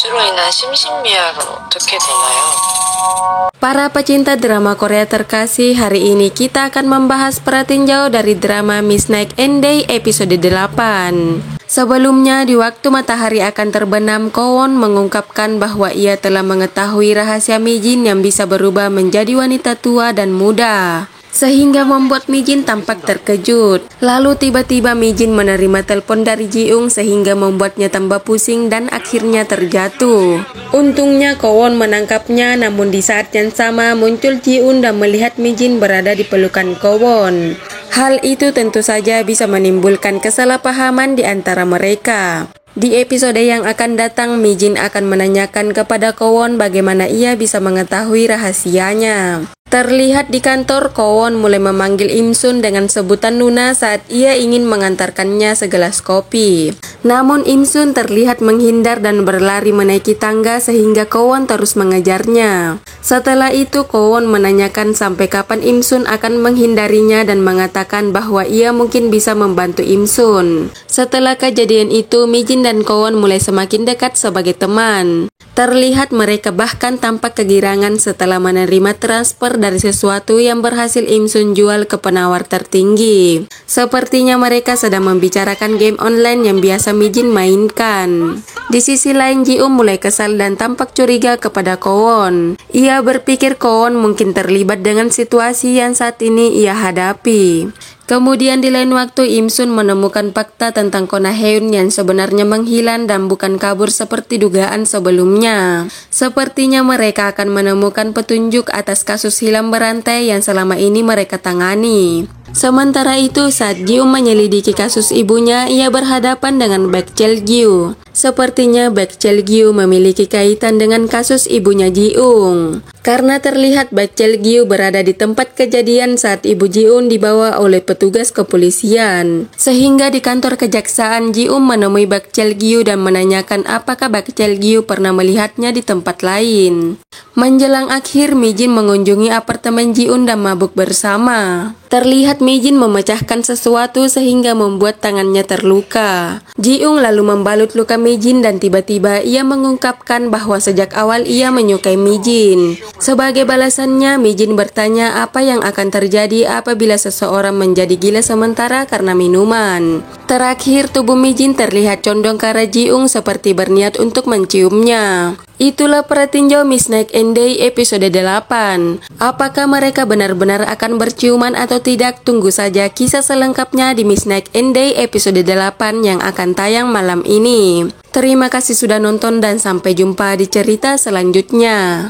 面白いな。 심신미약은 어떻게 되나요? Para pecinta drama Korea terkasih, hari ini kita akan membahas Pratinjau dari drama Miss Night and Day episode 8. Sebelumnya, di waktu matahari akan terbenam, Kwon mengungkapkan bahwa ia telah mengetahui rahasia Mijin yang bisa berubah menjadi wanita tua dan muda, sehingga membuat Mijin tampak terkejut. Lalu tiba-tiba Mijin menerima telepon dari Ji-ung sehingga membuatnya tambah pusing dan akhirnya terjatuh. Untungnya Kwon menangkapnya, namun di saat yang sama muncul Ji-un dan melihat Mijin berada di pelukan Kwon. Hal itu tentu saja bisa menimbulkan kesalahpahaman di antara mereka. Di episode yang akan datang, Mijin akan menanyakan kepada Kwon bagaimana ia bisa mengetahui rahasianya. Terlihat di kantor, Kwon mulai memanggil Im-sun dengan sebutan Nuna saat ia ingin mengantarkannya segelas kopi. Namun Im-sun terlihat menghindar dan berlari menaiki tangga sehingga Kwon terus mengejarnya. Setelah itu Kwon menanyakan sampai kapan Im-sun akan menghindarinya dan mengatakan bahwa ia mungkin bisa membantu Im-sun. Setelah kejadian itu, Mijin dan Kwon mulai semakin dekat sebagai teman. Terlihat mereka bahkan tampak kegirangan setelah menerima transfer dari sesuatu yang berhasil Im-sun jual ke penawar tertinggi. Sepertinya mereka sedang membicarakan game online yang biasa Mijin mainkan. Di sisi lain, Ji-ung mulai kesal dan tampak curiga kepada Kwon. Ia berpikir Kwon mungkin terlibat dengan situasi yang saat ini ia hadapi. Kemudian di lain waktu, Im-sun menemukan fakta tentang Ko Na-heun yang sebenarnya menghilang dan bukan kabur seperti dugaan sebelumnya. Sepertinya mereka akan menemukan petunjuk atas kasus hilang berantai yang selama ini mereka tangani. Sementara itu, saat Ji-ung menyelidiki kasus ibunya, ia berhadapan dengan Baek Cheol-gyu. Sepertinya Baek Cheol-gyu memiliki kaitan dengan kasus ibunya Ji-ung. Karena terlihat Baek Cheol-gyu berada di tempat kejadian saat ibu Ji-ung dibawa oleh petugas kepolisian. Sehingga di kantor kejaksaan, Ji-ung menemui Baek Cheol-gyu dan menanyakan apakah Baek Cheol-gyu pernah melihatnya di tempat lain. Menjelang akhir, Mijin mengunjungi apartemen Ji-ung dan mabuk bersama. Terlihat Mijin memecahkan sesuatu sehingga membuat tangannya terluka. Ji-ung lalu membalut luka Mijin dan tiba-tiba ia mengungkapkan bahwa sejak awal ia menyukai Mijin. Sebagai balasannya, Mijin bertanya apa yang akan terjadi apabila seseorang menjadi gila sementara karena minuman. Terakhir, tubuh Mijin terlihat condong ke arah Ji-ung seperti berniat untuk menciumnya. Itulah Pratinjau Miss Night and Day episode 8. Apakah mereka benar-benar akan berciuman atau tidak? Tunggu saja kisah selengkapnya di Miss Night and Day episode 8 yang akan tayang malam ini. Terima kasih sudah nonton dan sampai jumpa di cerita selanjutnya.